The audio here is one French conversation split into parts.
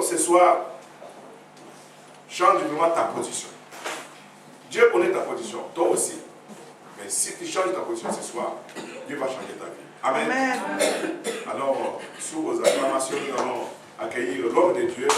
ce soir, change vraiment ta position. Dieu connaît ta position, toi aussi. Mais si tu changes ta position ce soir, Dieu va changer ta vie. Amen. Amen. Alors, sous vos acclamations, nous allons accueillir l'homme de Dieu.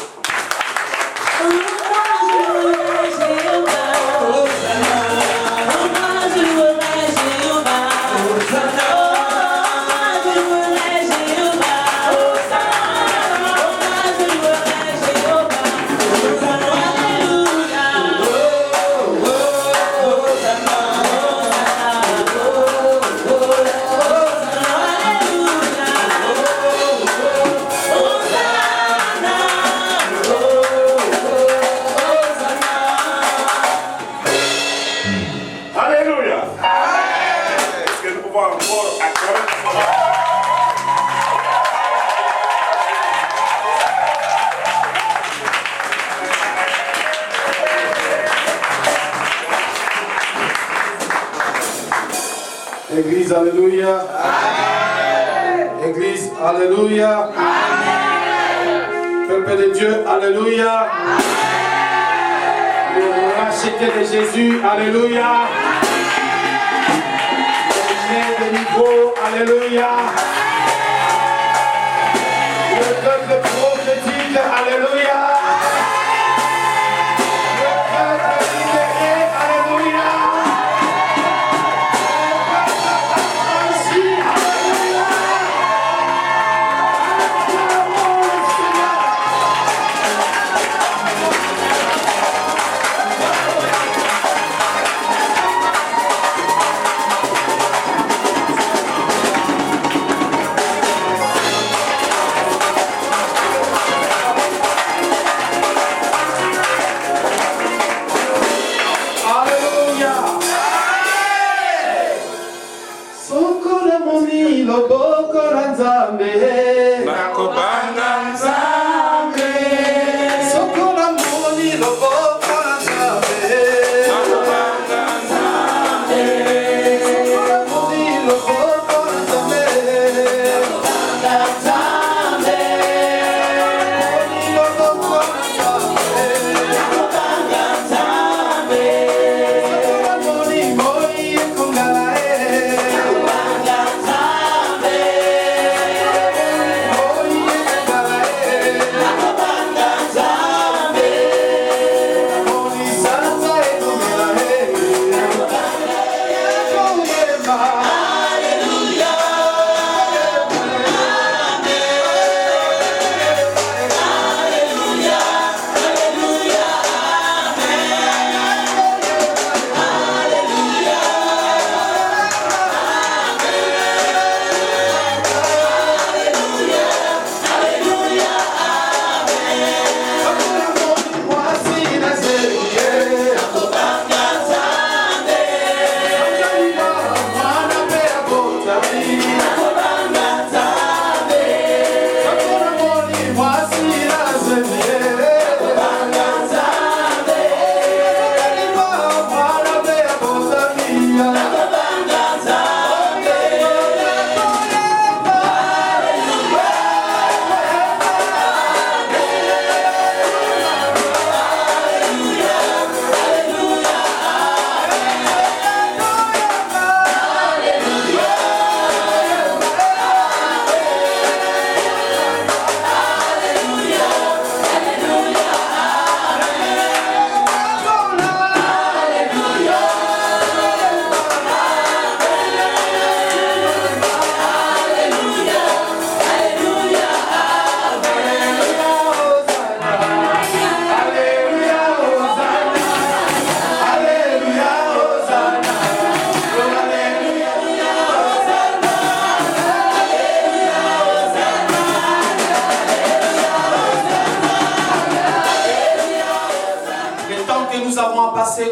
Église, alléluia. Amen. Église, alléluia. Amen. Peuple de Dieu, alléluia. Amen. Le racheté de Jésus, alléluia. Le de niveau, alléluia. Le peuple prophétique, alléluia. Le peuple libéré, alléluia. Loboko la Nzambe nakobanga Nzambe sokola moni loboko la Nzambe nakobanga Nzambe sokola moni loboko la Nzambe nakobanga Nzambe moni loboko la Nzambe nakobanga Nzambe sokola moni moi ekongala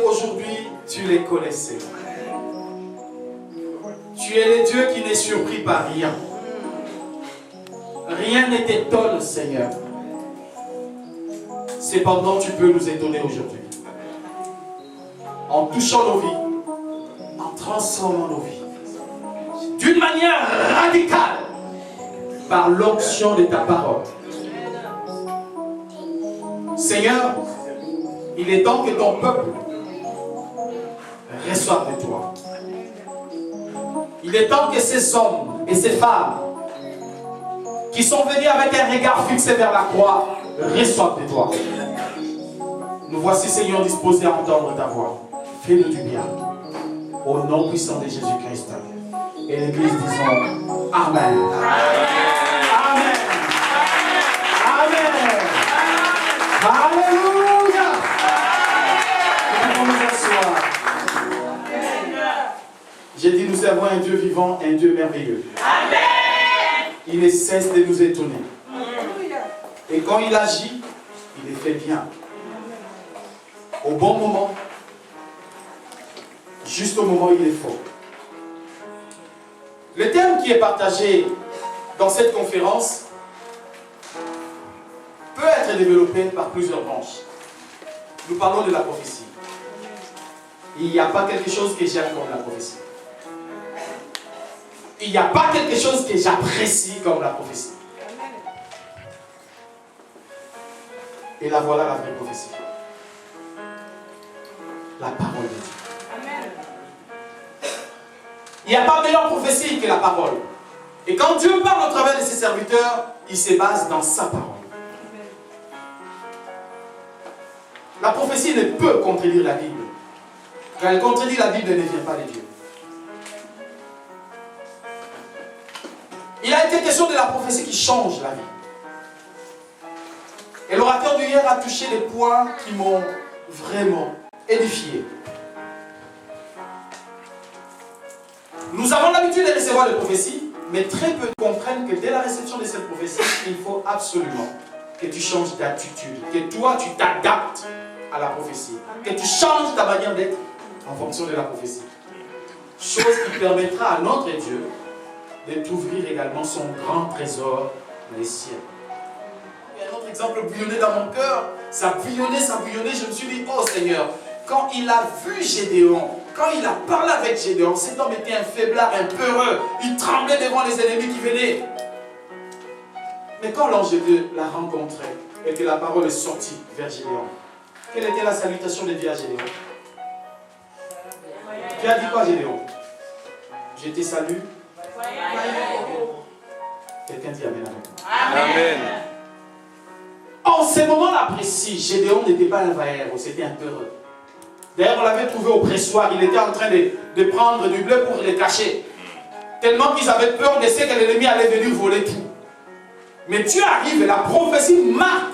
aujourd'hui, tu les connaissais. Tu es le Dieu qui n'est surpris par rien. Rien ne t'étonne, Seigneur. Cependant, tu peux nous étonner aujourd'hui. En touchant nos vies, en transformant nos vies. D'une manière radicale, par l'onction de ta parole. Seigneur, il est temps que ton peuple reçoive de toi. Il est temps que ces hommes et ces femmes qui sont venus avec un regard fixé vers la croix reçoivent de toi. Nous voici, Seigneur, disposés à entendre ta voix. Fais-nous du bien. Au nom puissant de Jésus-Christ. Et l'Église disons Amen. Amen. Amen. Alléluia. Nous asseoir. J'ai dit, nous avons un Dieu vivant, un Dieu merveilleux. Amen. Il ne cesse de nous étonner. Et quand il agit, il le fait bien. Au bon moment, juste au moment où il est fort. Le thème qui est partagé dans cette conférence peut être développé par plusieurs branches. Nous parlons de la prophétie. Il n'y a pas quelque chose que j'aime comme la prophétie. Il n'y a pas quelque chose que j'apprécie comme la prophétie. Et là voilà la vraie prophétie. La parole de Dieu. Amen. Il n'y a pas meilleure prophétie que la parole. Et quand Dieu parle au travers de ses serviteurs, il se base dans sa parole. Amen. La prophétie ne peut contredire la Bible. Quand elle contredit la Bible, elle ne vient pas de Dieu. Il a été question de la prophétie qui change la vie. Et l'orateur d'hier a touché des points qui m'ont vraiment édifié. Nous avons l'habitude de recevoir des prophéties, mais très peu comprennent que dès la réception de cette prophétie, il faut absolument que tu changes d'attitude, que toi tu t'adaptes à la prophétie, que tu changes ta manière d'être en fonction de la prophétie. Chose qui permettra à notre Dieu de t'ouvrir également son grand trésor, les cieux. Il y a un autre exemple bouillonné dans mon cœur. Ça bouillonnait, je me suis dit, oh Seigneur, quand il a vu Gédéon, quand il a parlé avec Gédéon, cet homme était un faiblard, un peureux, il tremblait devant les ennemis qui venaient. Mais quand l'ange de Dieu l'a rencontré et que la parole est sortie vers Gédéon, quelle était la salutation de Dieu à Gédéon? Tu as dit quoi, Gédéon? Je te salue. Quelqu'un dit Amen. Amen. En ce moment-là précis, Gédéon n'était pas un vailleur, c'était un peureux. D'ailleurs, on l'avait trouvé au pressoir, il était en train de prendre du blé pour le cacher. Tellement qu'ils avaient peur de ce que l'ennemi allait venir voler tout. Mais Dieu arrive et la prophétie marque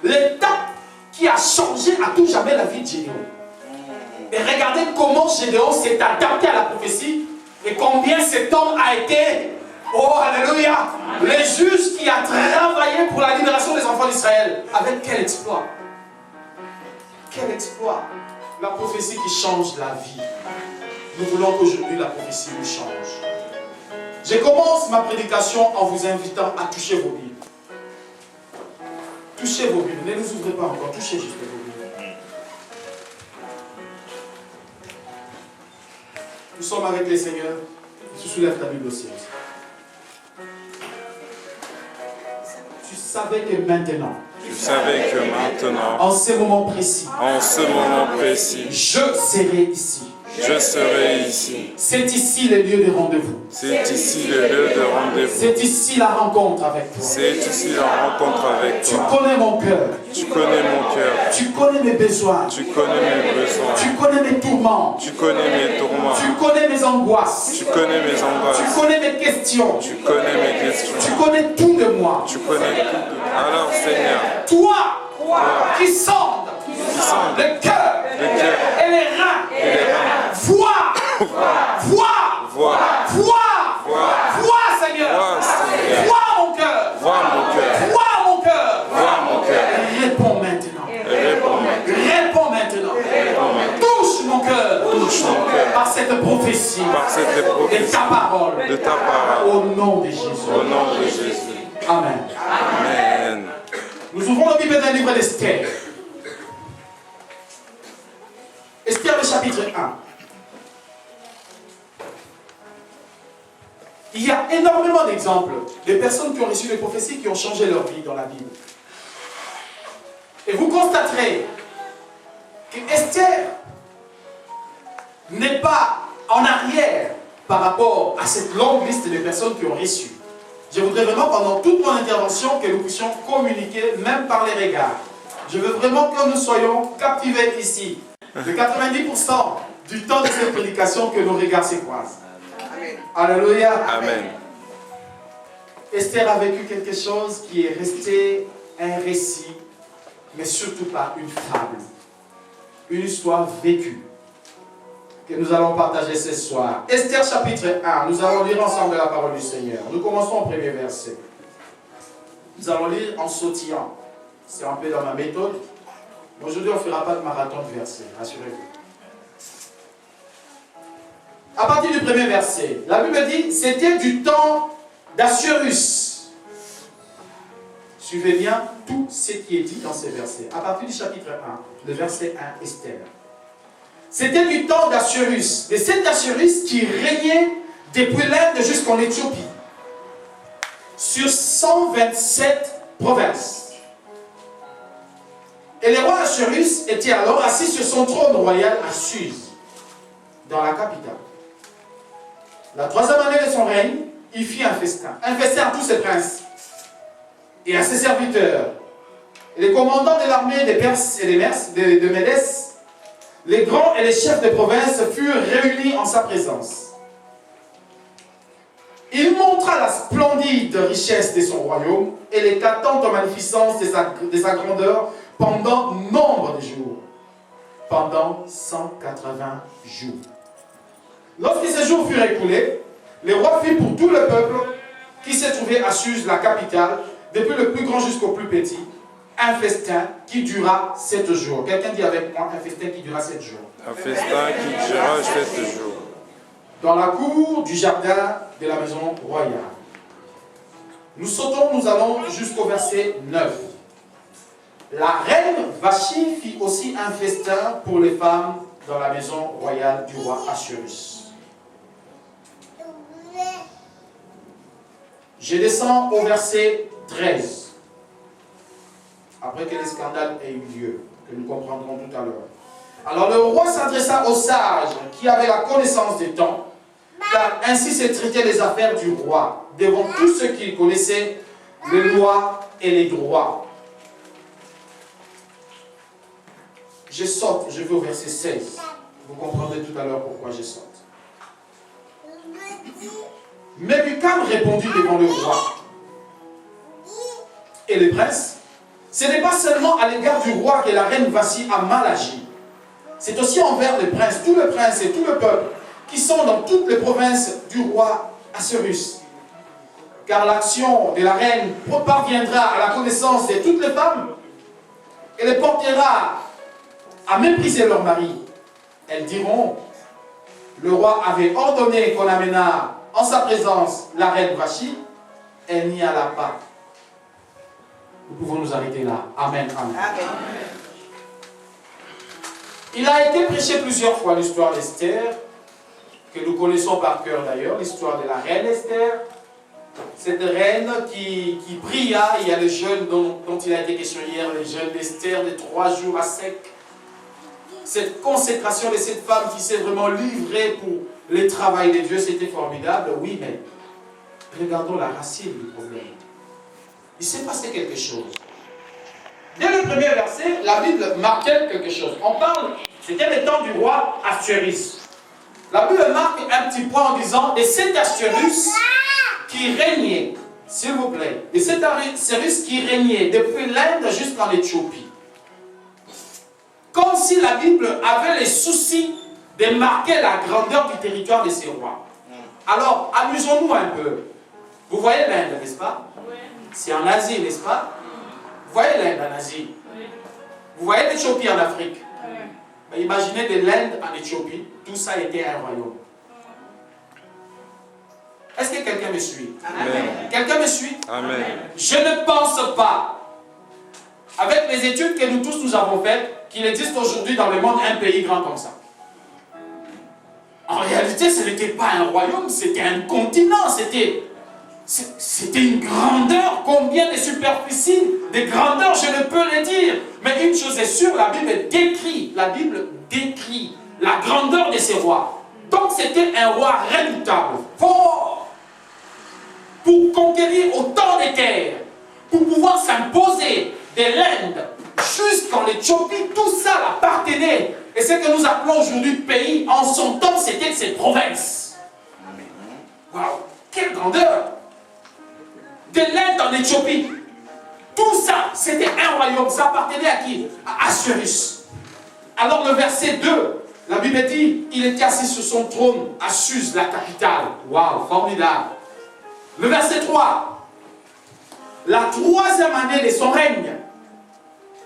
l'étape qui a changé à tout jamais la vie de Gédéon. Et regardez comment Gédéon s'est adapté à la prophétie et combien cet homme a été, oh alléluia, le juge qui a travaillé pour la libération des enfants d'Israël. Avec quel exploit? Quel exploit? La prophétie qui change la vie. Nous voulons qu'aujourd'hui la prophétie nous change. Je commence ma prédication en vous invitant à toucher vos Bibles. Touchez vos Bibles, ne les ouvrez pas encore, touchez juste vos Bibles. Nous sommes avec les seigneurs. Tu soulèves ta Bible aussi. Tu savais que maintenant, en ce moment précis, je serai ici. C'est ici le lieu de rendez-vous. C'est ici la rencontre avec toi. Tu connais mon cœur. Tu connais mes besoins. Tu connais mes tourments. Tu connais mes angoisses. Tu connais mes questions. Tu connais tout de moi. Alors Seigneur, toi qui sondes le cœur et les reins, vois, Seigneur, vois mon cœur, réponds maintenant, touche mon cœur, par cette prophétie, de ta parole, au nom de Jésus. Amen. Nous ouvrons la Bible d'un livre d'Esther. Esther, le chapitre 1. Il y a énormément d'exemples de personnes qui ont reçu des prophéties qui ont changé leur vie dans la Bible. Et vous constaterez que Esther n'est pas en arrière par rapport à cette longue liste de personnes qui ont reçu. Je voudrais vraiment, pendant toute mon intervention, que nous puissions communiquer, même par les regards. Je veux vraiment que nous soyons captivés ici. De 90% du temps de cette prédication, que nos regards se croisent. Alléluia. Amen. Esther a vécu quelque chose qui est resté un récit, mais surtout pas une fable. Une histoire vécue que nous allons partager ce soir. Esther chapitre 1, nous allons lire ensemble la parole du Seigneur. Nous commençons au premier verset. Nous allons lire en sautillant. C'est un peu dans ma méthode. Aujourd'hui, on ne fera pas de marathon de versets, rassurez-vous. À partir du premier verset, la Bible dit, c'était du temps d'Assuérus. Suivez bien tout ce qui est dit dans ces versets. À partir du chapitre 1, le verset 1, Esther. C'était du temps d'Assuérus, de cet Assuérus qui régnait depuis l'Inde jusqu'en Éthiopie, sur 127 provinces. Et le roi Assuérus était alors assis sur son trône royal à Suse, dans la capitale. La 3e année de son règne, il fit un festin à tous ses princes et à ses serviteurs. Et les commandants de l'armée des Perses et de Médès, les grands et les chefs de province furent réunis en sa présence. Il montra la splendide richesse de son royaume et l'éclatante magnificence de sa grandeur pendant nombre de jours. Pendant 180 jours. Lorsque ces jours furent écoulés, le roi fit pour tout le peuple qui se trouvait à Suse, la capitale, depuis le plus grand jusqu'au plus petit, un festin qui dura 7 jours. Quelqu'un dit avec moi, un festin qui dura 7 jours. Un festin qui dura 7 jours. Dans la cour du jardin de la maison royale. Nous allons jusqu'au verset 9. La reine Vachi fit aussi un festin pour les femmes dans la maison royale du roi Assuérus. Je descends au verset 13. Après que le scandale ait eu lieu, que nous comprendrons tout à l'heure. Alors le roi s'adressa aux sages qui avaient la connaissance des temps, car ainsi se traitaient les affaires du roi, devant tous ceux qui connaissaient les lois et les droits. Je saute, je vais au verset 16. Vous comprendrez tout à l'heure pourquoi je saute. Mais Bucam répondit devant le roi et les princes, ce n'est pas seulement à l'égard du roi que la reine Vachi a mal agi. C'est aussi envers les princes, tous les princes et tout le peuple qui sont dans toutes les provinces du roi Assuérus. Car l'action de la reine parviendra à la connaissance de toutes les femmes et les portera à mépriser leur mari. Elles diront, le roi avait ordonné qu'on amena en sa présence la reine Vachi, elle n'y alla pas. Nous pouvons nous arrêter là. Amen, amen. Amen. Il a été prêché plusieurs fois l'histoire d'Esther, que nous connaissons par cœur d'ailleurs, l'histoire de la reine Esther. Cette reine qui pria, il y a le jeûne dont il a été question hier, le jeûne d'Esther de 3 jours à sec. Cette consécration de cette femme qui s'est vraiment livrée pour le travail de Dieu, c'était formidable, oui, mais regardons la racine du problème. Il s'est passé quelque chose. Dès le premier verset, la Bible marquait quelque chose. On parle, c'était le temps du roi Assuérus. La Bible marque un petit point en disant, et cet Assuérus qui régnait, s'il vous plaît, et cet Assuérus qui régnait depuis l'Inde jusqu'en Éthiopie. Comme si la Bible avait les soucis de marquer la grandeur du territoire de ces rois. Alors, amusons-nous un peu. Vous voyez l'Inde, n'est-ce pas? C'est en Asie, n'est-ce pas? Vous voyez l'Inde en Asie? Vous voyez l'Éthiopie en Afrique? Ben, imaginez de l'Inde en Éthiopie, tout ça était un royaume. Est-ce que quelqu'un me suit? Amen. Quelqu'un me suit? Amen. Je ne pense pas, avec les études que nous tous nous avons faites, qu'il existe aujourd'hui dans le monde un pays grand comme ça. En réalité, ce n'était pas un royaume, c'était un continent, c'était C'était une grandeur, combien de superficies, de grandeur, je ne peux le dire. Mais une chose est sûre, la Bible décrit la grandeur de ces rois. Donc c'était un roi redoutable, fort, pour conquérir autant de terres, pour pouvoir s'imposer de l'Inde jusqu'en Éthiopie, tout ça appartenait. Et ce que nous appelons aujourd'hui pays, en son temps, c'était ses provinces. Waouh, quelle grandeur! De l'Inde en Éthiopie, tout ça, c'était un royaume. Ça appartenait à qui? À Assuérus. Alors le verset 2, la Bible dit, il était assis sur son trône à Suse, la capitale. Waouh, formidable. Le verset 3, la 3e année de son règne,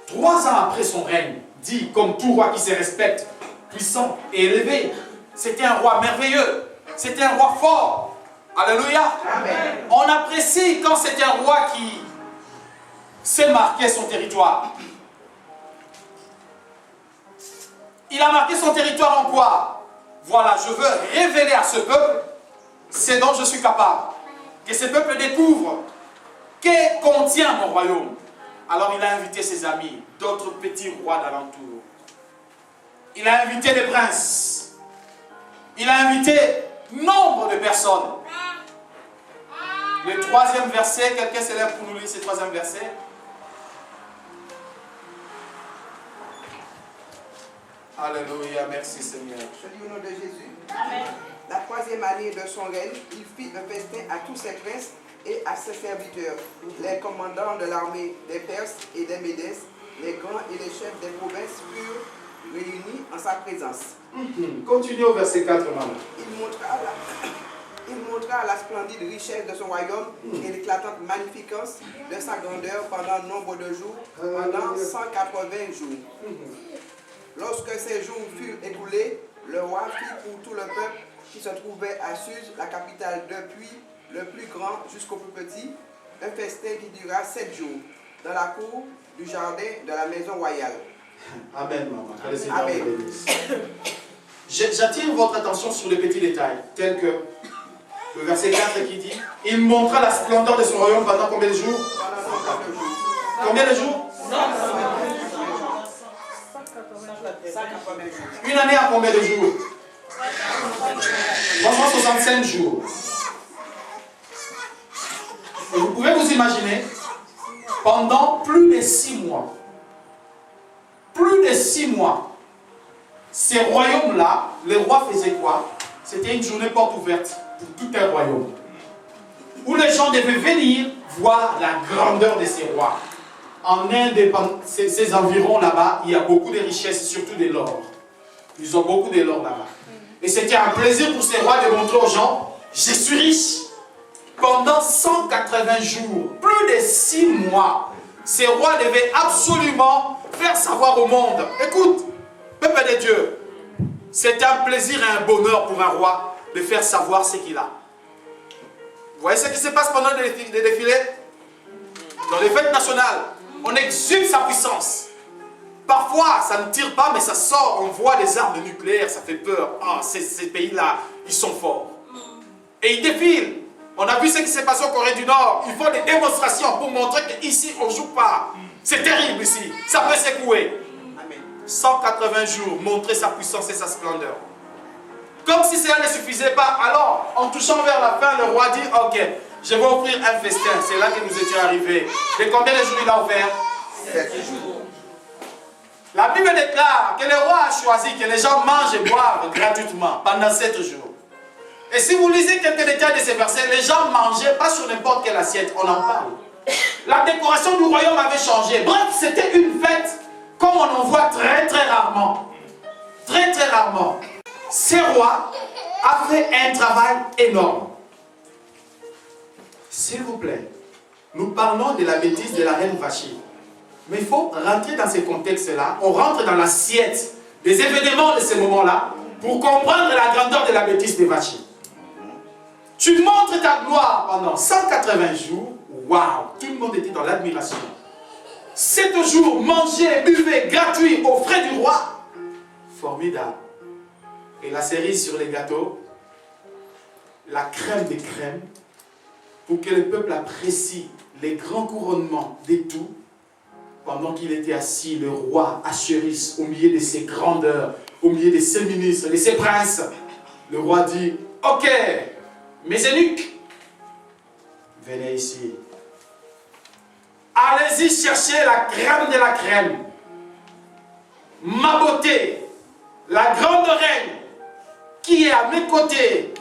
3 ans après son règne, dit comme tout roi qui se respecte, puissant et élevé, c'était un roi merveilleux, c'était un roi fort. Alléluia. Amen. On apprécie quand c'est un roi qui sait marquer son territoire. Il a marqué son territoire en quoi? Voilà, je veux révéler à ce peuple ce dont je suis capable. Que ce peuple découvre que contient mon royaume. Alors il a invité ses amis, d'autres petits rois d'alentour. Il a invité des princes. Il a invité nombre de personnes. Le 3e verset, quelqu'un se lève pour nous lire ce 3e verset. Alléluia, merci Seigneur. Je dis au nom de Jésus. Amen. La 3e année de son règne, il fit un festin à tous ses princes et à ses serviteurs, les commandants de l'armée des Perses et des Médès, les grands et les chefs des provinces furent réunis en sa présence. Continuez au verset 4, maman. Il montra la splendide richesse de son royaume et l'éclatante magnificence de sa grandeur pendant nombre de jours, pendant 180 jours. Lorsque ces jours furent écoulés, le roi fit pour tout le peuple qui se trouvait à Suse, la capitale, depuis le plus grand jusqu'au plus petit, un festin qui dura 7 jours, dans la cour du jardin de la maison royale. Amen, maman. Que le Seigneur Amen. vous bénisse. J'attire votre attention sur les petits détails, tels que le verset 4 qui dit, il montra la splendeur de son royaume pendant combien de jours? Pendant 180 jours. Combien de jours? 180 jours. Une année à combien de jours? 365 jours. Et vous pouvez vous imaginer, pendant plus de 6 mois, ces royaumes-là, les rois faisaient quoi? C'était une journée porte ouverte pour tout un royaume, où les gens devaient venir voir la grandeur de ces rois. En Inde, ces environs là-bas, il y a beaucoup de richesses, surtout de l'or. Ils ont beaucoup de l'or là-bas. Et c'était un plaisir pour ces rois de montrer aux gens, je suis riche. Pendant 180 jours, plus de 6 mois, ces rois devaient absolument faire savoir au monde. Écoute, peuple de Dieu, c'est un plaisir et un bonheur pour un roi de faire savoir ce qu'il a. Vous voyez ce qui se passe pendant les défilés? Dans les fêtes nationales, on exhume sa puissance. Parfois, ça ne tire pas, mais ça sort. On voit des armes nucléaires, ça fait peur. Ah, ces pays-là, ils sont forts. Et ils défilent. On a vu ce qui s'est passé en Corée du Nord. Ils font des démonstrations pour montrer qu'ici, on ne joue pas. C'est terrible ici. Ça peut secouer. 180 jours, montrer sa puissance et sa splendeur. Comme si cela ne suffisait pas. Alors, en touchant vers la fin, le roi dit, ok, je vais offrir un festin. C'est là que nous étions arrivés. Et combien de jours il a offert? 7 jours. La Bible déclare que le roi a choisi que les gens mangent et boivent gratuitement pendant 7 jours. Et si vous lisez quelques détails de ces versets, les gens mangeaient pas sur n'importe quelle assiette, on en parle. La décoration du royaume avait changé. Bref, c'était une fête comme on en voit très très rarement. Très très rarement. Ces rois a fait un travail énorme. S'il vous plaît, nous parlons de la bêtise de la reine Vashti. Mais il faut rentrer dans ces contextes-là. On rentre dans l'assiette des événements de ces moments-là pour comprendre la grandeur de la bêtise de Vashti. Tu montres ta gloire pendant 180 jours. Waouh! Tout le monde était dans l'admiration. 7 jours, manger, buvez, gratuit aux frais du roi. Formidable. Et la cerise sur les gâteaux, la crème des crèmes, pour que le peuple apprécie les grands couronnements d'étoux, pendant qu'il était assis, le roi Assuérus, au milieu de ses grandeurs, au milieu de ses ministres, de ses princes, le roi dit, ok, mes eunuques, venez ici. Allez-y chercher la crème de la crème. Ma beauté, la grande reine, qui est à mes côtés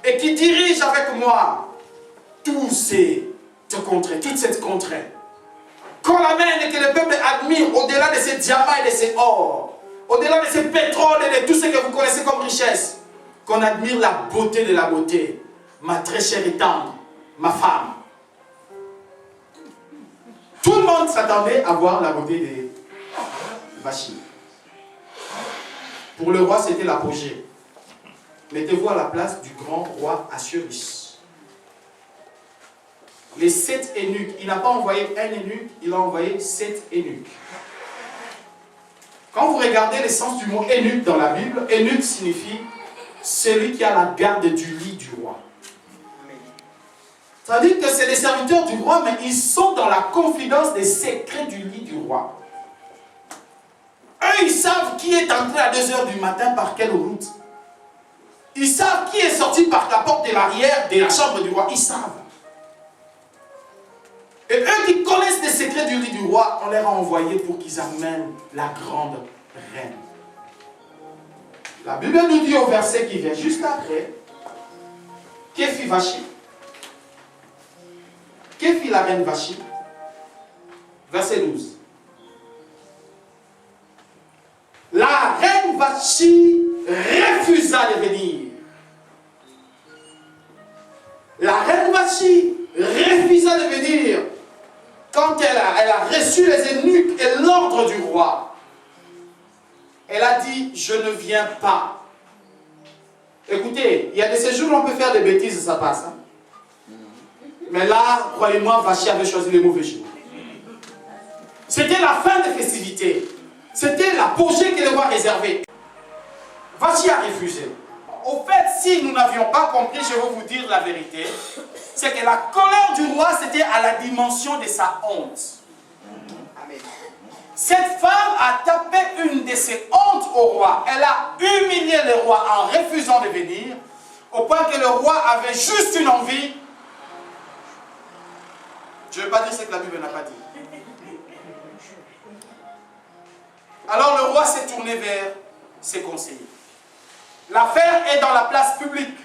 et qui dirige avec moi toute cette contrée. Qu'on l'amène et que le peuple admire au-delà de ces diamants et de ces or, au-delà de ces pétroles et de tout ce que vous connaissez comme richesse, qu'on admire la beauté de la beauté, ma très chère et tendre, ma femme. Tout le monde s'attendait à voir la beauté de Vachi. Pour le roi, c'était l'apogée. Mettez-vous à la place du grand roi Assuérus. Les 7 eunuques, il n'a pas envoyé un eunuque, il a envoyé 7 eunuques. Quand vous regardez le sens du mot eunuque dans la Bible, eunuque signifie celui qui a la garde du lit du roi. Ça veut dire que c'est les serviteurs du roi, mais ils sont dans la confidence des secrets du lit du roi. Eux, ils savent qui est entré à 2 h du matin par quelle route. Ils savent qui est sorti par la porte de l'arrière de la chambre du roi. Ils savent. Et eux qui connaissent les secrets du lit du roi, on leur a envoyé pour qu'ils amènent la grande reine. La Bible nous dit au verset qui vient juste après, que fit Vachi? Que fit la reine Vachi? Verset 12. La reine Vachi refusa de venir. La reine Vachi refusa de venir quand elle a reçu les eunuques et l'ordre du roi. Elle a dit, je ne viens pas. Écoutez, il y a de ces jours où on peut faire des bêtises, ça passe. Hein? Mais là, croyez-moi, Vachi avait choisi le mauvais jour. C'était la fin des festivités. C'était l'apogée que le roi réservait. Vachi a refusé. Au fait, si nous n'avions pas compris, je vais vous dire la vérité, c'est que la colère du roi, c'était à la dimension de sa honte. Amen. Cette femme a tapé une de ses hontes au roi. Elle a humilié le roi en refusant de venir, au point que le roi avait juste une envie. Je ne vais pas dire ce que la Bible n'a pas dit. Alors le roi s'est tourné vers ses conseillers. L'affaire est dans la place publique.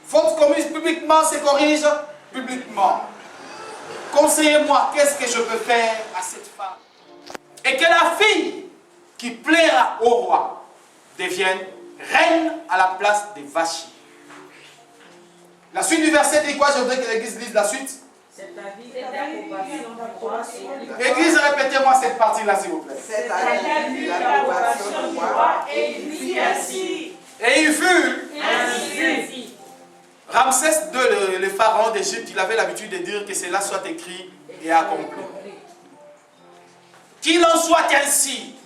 Faute commise publiquement se corrige publiquement. Conseillez-moi, qu'est-ce que je peux faire à cette femme? Et que la fille qui plaira au roi devienne reine à la place de Vachi. La suite du verset dit quoi? Je voudrais que l'Église lise la suite. C'est avis d'approbation du roi. Église, répétez-moi cette partie-là, s'il vous plaît. C'est avis d'approbation du roi et il fut ainsi. Et il fut Ainsi. Ramsès II, le pharaon d'Égypte, il avait l'habitude de dire que cela soit écrit et accompli. Qu'il en soit ainsi.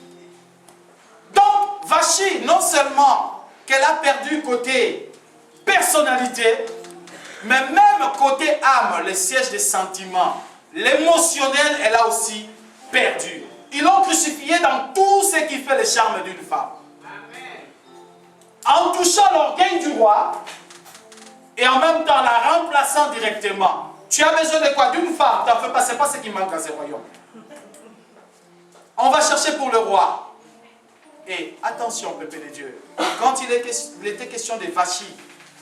Donc, Vachi, non seulement qu'elle a perdu côté personnalité, mais même côté âme, le siège des sentiments, l'émotionnel, elle a aussi perdu. Ils l'ont crucifié dans tout ce qui fait le charme d'une femme. En touchant l'orgueil du roi et en même temps la remplaçant directement. Tu as besoin de quoi? D'une femme. T'en fais pas, c'est pas ce qui manque dans ce royaume. On va chercher pour le roi. Et attention, peuple de Dieu, quand il était question de Vachi,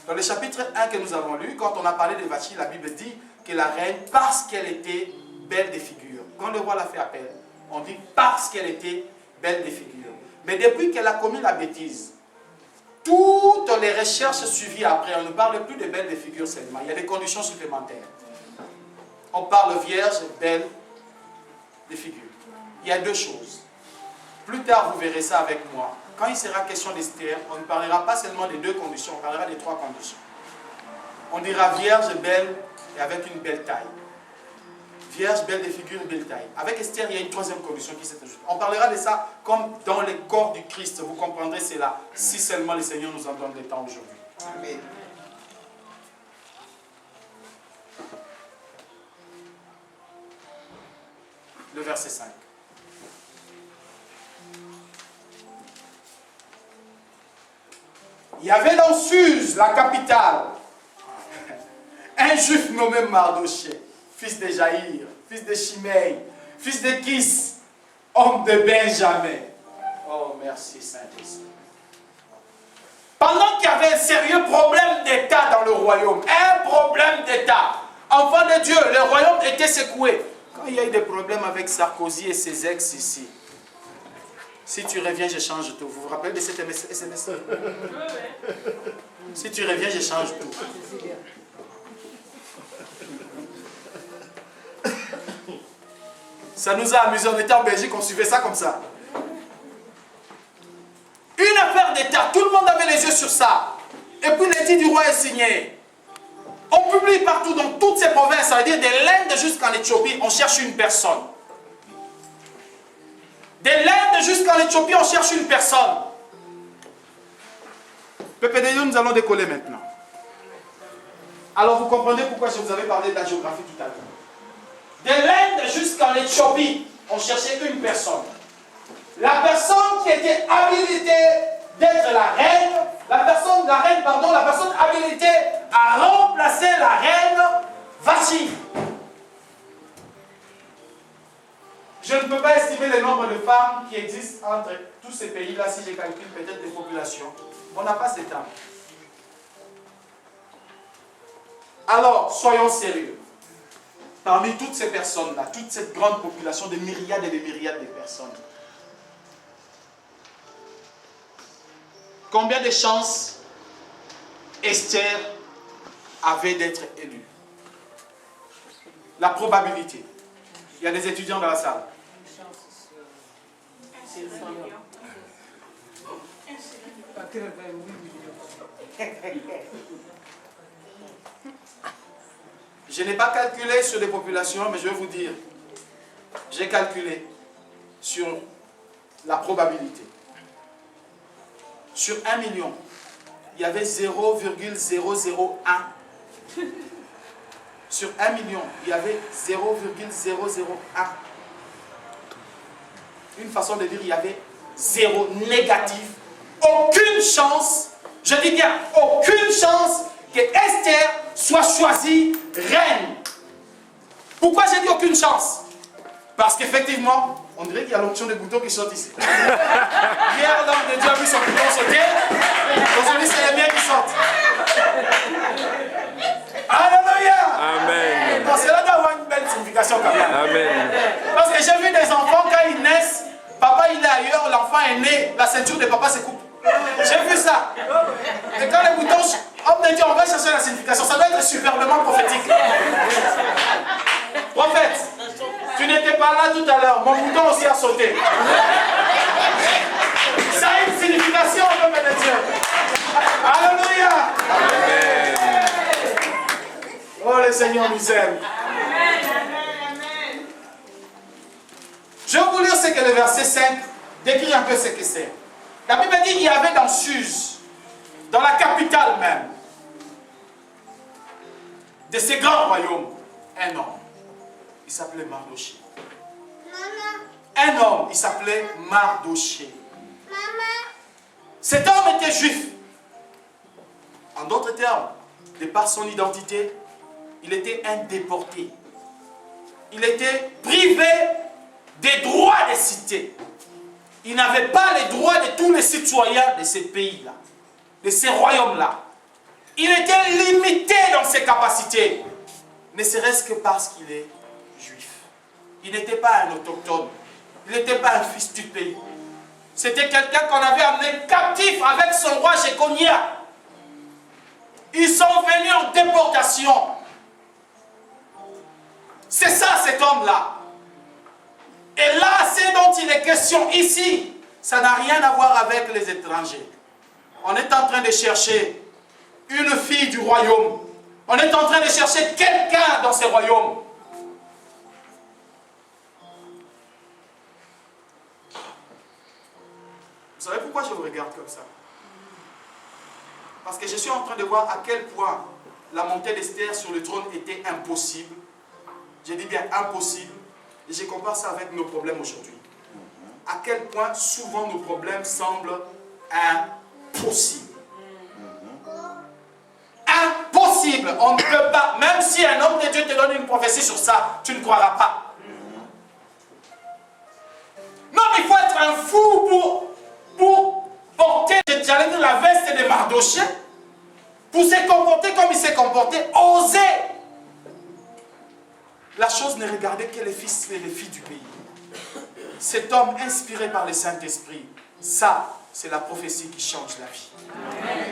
dans le chapitre 1 que nous avons lu, quand on a parlé de Vachi, la Bible dit que la reine, parce qu'elle était belle de figure. Quand le roi l'a fait appel, on dit parce qu'elle était belle de figure. Mais depuis qu'elle a commis la bêtise, toutes les recherches suivies après, on ne parle plus de belle de figure seulement, il y a des conditions supplémentaires. On parle vierge, belle de figure. Il y a 2 choses. Plus tard, vous verrez ça avec moi. Quand il sera question d'Esther, on ne parlera pas seulement des 2 conditions, on parlera des 3 conditions. On dira vierge, belle et avec une belle taille. Vierge, belle de figure, belle taille. Avec Esther, il y a une 3e condition qui s'est ajoutée. On parlera de ça comme dans le corps du Christ. Vous comprendrez cela si seulement le Seigneur nous en donne le temps aujourd'hui. Amen. le verset 5. Il y avait dans Suse, la capitale, un juif nommé Mardochée, fils de Jaïr, fils de Shimei, fils de Kis, homme de Benjamin. Oh, merci Saint-Esprit. Pendant qu'il y avait un sérieux problème d'État dans le royaume, un problème d'État, enfant de Dieu, le royaume était secoué. Quand il y a eu des problèmes avec Sarkozy et ses ex ici, si tu reviens, je change tout. Vous vous rappelez de cet SMS? Si tu reviens, je change tout. Ça nous a amusés. On était en Belgique, on suivait ça comme ça. Une affaire d'État, tout le monde avait les yeux sur ça. Et puis l'édit du roi est signé. On publie partout dans toutes ces provinces, ça veut dire de l'Inde jusqu'en Éthiopie, on cherche une personne. De l'Inde jusqu'en Éthiopie, on cherche une personne. PPDO, nous allons décoller maintenant. Alors vous comprenez pourquoi je vous avais parlé de la géographie tout à l'heure. De l'Inde jusqu'en Éthiopie, on cherchait une personne. La personne qui était habilitée d'être la reine, la personne habilitée à remplacer la reine Vachi. Je ne peux pas estimer le nombre de femmes qui existent entre tous ces pays-là, si je calcule peut-être des populations. On n'a pas ce temps. Alors, soyons sérieux. Parmi toutes ces personnes-là, toute cette grande population de myriades et de myriades de personnes, combien de chances Esther avait d'être élue? La probabilité. Il y a des étudiants dans la salle. Je n'ai pas calculé sur les populations, mais je vais vous dire, j'ai calculé sur la probabilité. Sur 1 million, il y avait 0,001. Sur 1 million, il y avait 0,001. Une façon de dire, il y avait zéro négatif. Aucune chance, je dis bien, aucune chance que Esther soit choisie reine. Pourquoi j'ai dit aucune chance? Parce qu'effectivement, on dirait qu'il y a l'onction des boutons qui sortent ici. Hier, l'homme de Dieu a vu son bouton sauter. Aujourd'hui, c'est les miens qui sortent. Alléluia. Amen. Bon, cela doit avoir une belle signification quand même. Amen. Parce que j'ai vu des enfants, quand ils naissent, papa il est ailleurs, l'enfant est né, la ceinture de papa se coupe. J'ai vu ça. Et quand les boutons, homme de Dieu, on va chercher la signification. Ça doit être superbement prophétique. Prophète, tu n'étais pas là tout à l'heure. Mon bouton aussi a sauté. Ça a une signification, homme de Dieu. Alléluia. Amen. Oh, le Seigneur nous aime. Je vais vous lire ce que le verset 5 décrit un peu ce que c'est. La Bible dit qu'il y avait dans Suse, dans la capitale même, de ces grands royaumes, un homme. Il s'appelait Mardochée. Un homme, il s'appelait Mardochée. Cet homme était juif. En d'autres termes, de par son identité, il était un déporté. Il était privé des droits des cités. Il n'avait pas les droits de tous les citoyens de ces pays-là, de ces royaumes-là. Il était limité dans ses capacités, ne serait-ce que parce qu'il est juif. Il n'était pas un autochtone, il n'était pas un fils du pays. C'était quelqu'un qu'on avait amené captif avec son roi Jéconia. Ils sont venus en déportation. C'est ça cet homme-là. Et là, c'est dont il est question ici. Ça n'a rien à voir avec les étrangers. On est en train de chercher une fille du royaume. On est en train de chercher quelqu'un dans ce royaume. Vous savez pourquoi je vous regarde comme ça? Parce que je suis en train de voir à quel point la montée d'Esther sur le trône était impossible. Je dis bien impossible. Et je compare ça avec nos problèmes aujourd'hui. À quel point souvent nos problèmes semblent impossibles. Impossible. On ne peut pas. Même si un homme de Dieu te donne une prophétie sur ça, tu ne croiras pas. Non, il faut être un fou pour porter, j'allais dire, la veste de Mardochée, pour se comporter comme il s'est comporté, oser. La chose ne regardait que les fils et les filles du pays. Cet homme inspiré par le Saint-Esprit, ça, c'est la prophétie qui change la vie. Amen.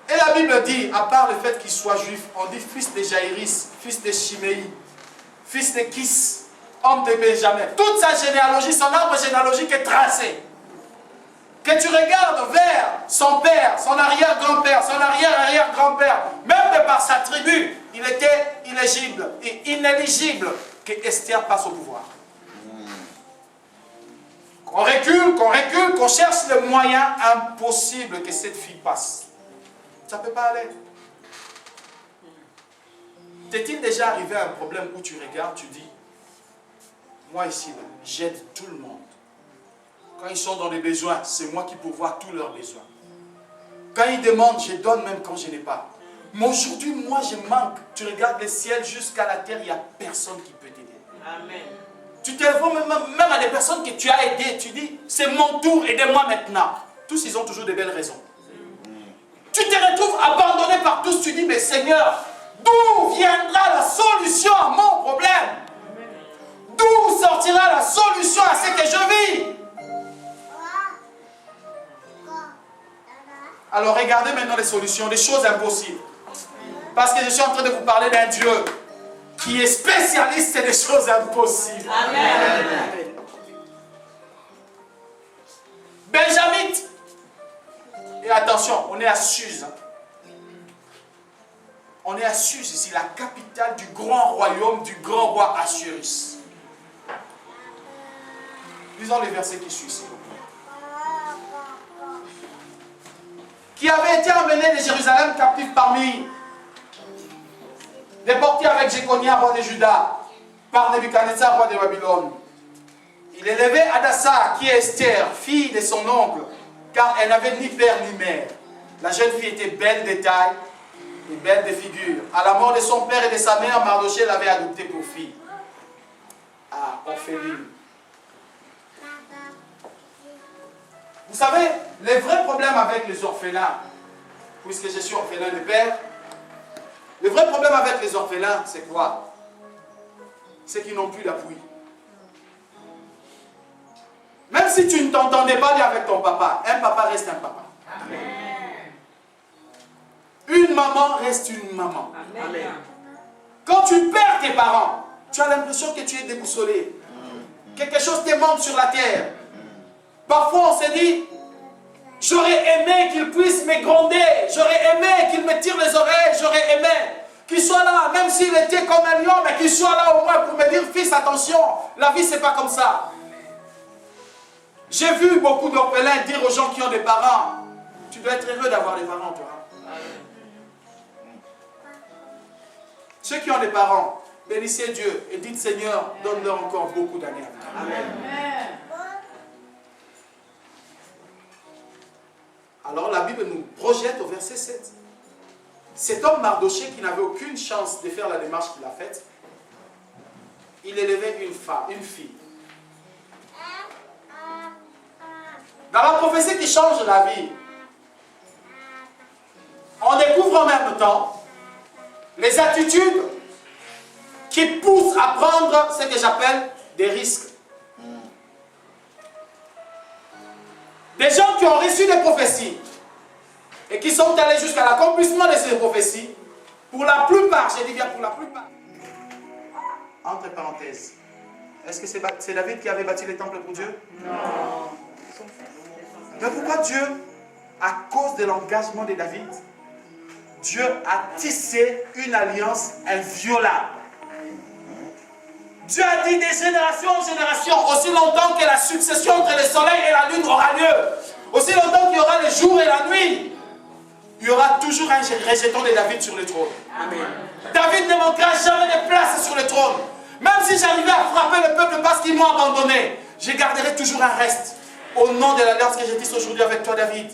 Et la Bible dit, à part le fait qu'il soit juif, on dit fils de Jaïris, fils de Chiméi, fils de Kis, homme de Benjamin. Toute sa généalogie, son arbre généalogique est tracé. Que tu regardes vers son père, son arrière-grand-père, son arrière-arrière-grand-père, même de par sa tribu, il était inéligible et inéligible que Esther passe au pouvoir. Qu'on recule, qu'on cherche le moyen impossible que cette fille passe. Ça ne peut pas aller. T'est-il déjà arrivé à un problème où tu regardes, tu dis, moi ici, j'aide tout le monde. Quand ils sont dans les besoins, c'est moi qui pourvois tous leurs besoins. Quand ils demandent, je donne même quand je n'ai pas. Mais aujourd'hui, moi, je manque. Tu regardes le ciel jusqu'à la terre, il n'y a personne qui peut t'aider. Amen. Tu te réfères même à des personnes que tu as aidées. Tu dis, c'est mon tour, aidez-moi maintenant. Tous, ils ont toujours de belles raisons. Tu te retrouves abandonné par tous. Tu dis, mais Seigneur, d'où viendra la solution à mon problème? D'où sortira la solution à ce que je vis? Alors regardez maintenant les solutions, les choses impossibles. Parce que je suis en train de vous parler d'un Dieu qui est spécialiste des choses impossibles. Amen. Benjamin. Et attention, on est à Suse. On est à Suse ici, la capitale du grand royaume du grand roi Assuérus. Lisons les versets qui suivent. Qui avait été emmené de Jérusalem captif parmi, déporté avec Jéconia, roi de Juda, par Nebuchadnezzar, roi de Babylone. Il élevait Hadassa, qui est Esther, fille de son oncle, car elle n'avait ni père ni mère. La jeune fille était belle de taille et belle de figure. À la mort de son père et de sa mère, Mardochée l'avait adoptée pour fille. Ah, orpheline. Vous savez, les vrais problèmes avec les orphelins, puisque je suis orphelin de père, le vrai problème avec les orphelins, c'est quoi? C'est qu'ils n'ont plus d'appui. Même si tu ne t'entendais pas bien avec ton papa, un papa reste un papa. Amen. Une maman reste une maman. Amen. Quand tu perds tes parents, tu as l'impression que tu es déboussolé. Quelque chose te manque sur la terre. Parfois on se dit, j'aurais aimé qu'il puisse me gronder, j'aurais aimé qu'il me tire les oreilles, j'aurais aimé qu'il soit là, même s'il était comme un lion, mais qu'il soit là au moins pour me dire, fils, attention, la vie c'est pas comme ça. J'ai vu beaucoup d'orphelins dire aux gens qui ont des parents, tu dois être heureux d'avoir des parents, toi. Ceux qui ont des parents, bénissez Dieu et dites, Seigneur, donne-leur encore beaucoup d'années à venir. Amen. Alors la Bible nous projette au verset 7. Cet homme Mardochée qui n'avait aucune chance de faire la démarche qu'il a faite, il élevait une fille. Dans la prophétie qui change la vie, on découvre en même temps les attitudes qui poussent à prendre ce que j'appelle des risques. Des gens qui ont reçu des prophéties et qui sont allés jusqu'à l'accomplissement de ces prophéties, pour la plupart, je dis bien pour la plupart, entre parenthèses, est-ce que c'est David qui avait bâti les temples pour Dieu? Non. Mais pourquoi Dieu, à cause de l'engagement de David, Dieu a tissé une alliance inviolable? Dieu a dit de génération en génération, aussi longtemps que la succession entre le soleil et la lune aura lieu, aussi longtemps qu'il y aura le jour et la nuit, il y aura toujours un rejeton de David sur le trône. Amen. David ne manquera jamais de place sur le trône. Même si j'arrivais à frapper le peuple parce qu'ils m'ont abandonné, je garderai toujours un reste. Au nom de l'alliance que j'ai tissée aujourd'hui avec toi, David.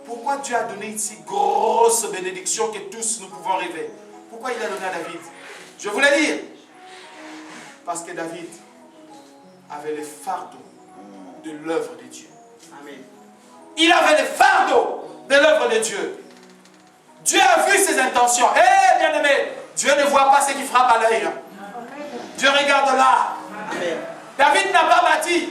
Pourquoi Dieu a donné une si grosse bénédiction que tous nous pouvons rêver? Pourquoi il a donné à David? Je voulais dire, parce que David avait le fardeau de l'œuvre de Dieu. Amen. Il avait le fardeau de l'œuvre de Dieu. Dieu a vu ses intentions. Eh, bien-aimé, Dieu ne voit pas ce qui frappe à l'œil. Dieu regarde là. Amen. David n'a pas bâti,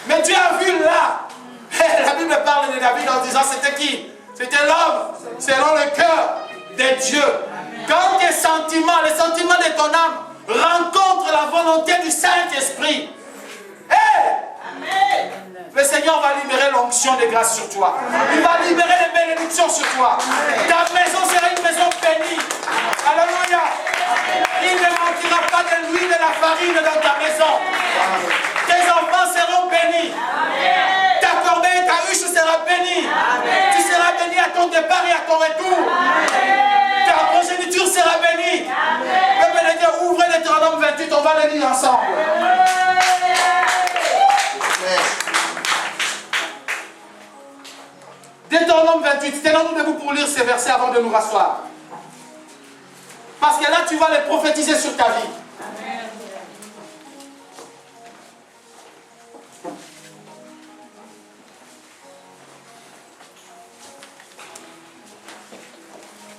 mais Dieu a vu là. Et la Bible parle de David en disant c'était qui? C'était l'homme selon le cœur de Dieu. Quand tes sentiments, les sentiments de ton âme rencontrent la volonté du Saint-Esprit, le Seigneur va libérer l'onction de grâce sur toi. Il va libérer les bénédictions sur toi. Ta maison sera une maison bénie. Alléluia. Il ne manquera pas de l'huile et de la farine dans ta maison. Tes enfants seront bénis. Ta corbeille et ta huche sera bénie. Tu seras béni à ton départ et à ton retour. Ta progéniture sera bénie. Le Bénédicte, ouvrez Deutéronome 28, on va le lire ensemble. Deutéronome 28, tenons-nous debout pour lire ces versets avant de nous rasseoir. Parce que là, tu vas les prophétiser sur ta vie.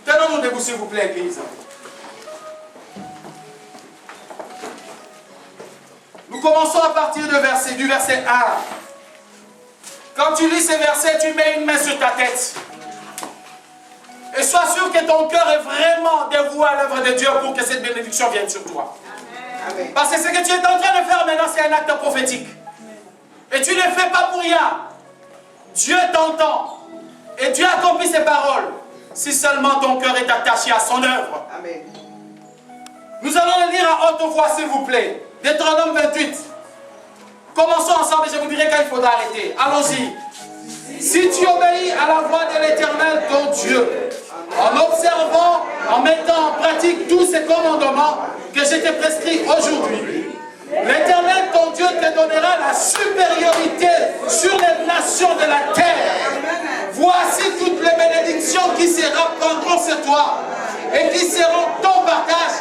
Tenons-nous debout, s'il vous plaît, Église. Nous commençons à partir du verset 1. Quand tu lis ces versets, tu mets une main sur ta tête. Et sois sûr que ton cœur est vraiment dévoué à l'œuvre de Dieu pour que cette bénédiction vienne sur toi. Amen. Parce que ce que tu es en train de faire maintenant, c'est un acte prophétique. Et tu ne le fais pas pour rien. Dieu t'entend. Et Dieu accomplit ses paroles. Si seulement ton cœur est attaché à son œuvre. Amen. Nous allons le lire à haute voix, s'il vous plaît. Deutéronome 28. Commençons ensemble et je vous dirai quand il faudra arrêter. Allons-y. Si tu obéis à la voix de l'Éternel, ton Dieu, en observant, en mettant en pratique tous ces commandements que je t'ai prescrits aujourd'hui, l'Éternel, ton Dieu, te donnera la supériorité sur les nations de la terre. Voici toutes les bénédictions qui se répandront sur toi et qui seront ton partage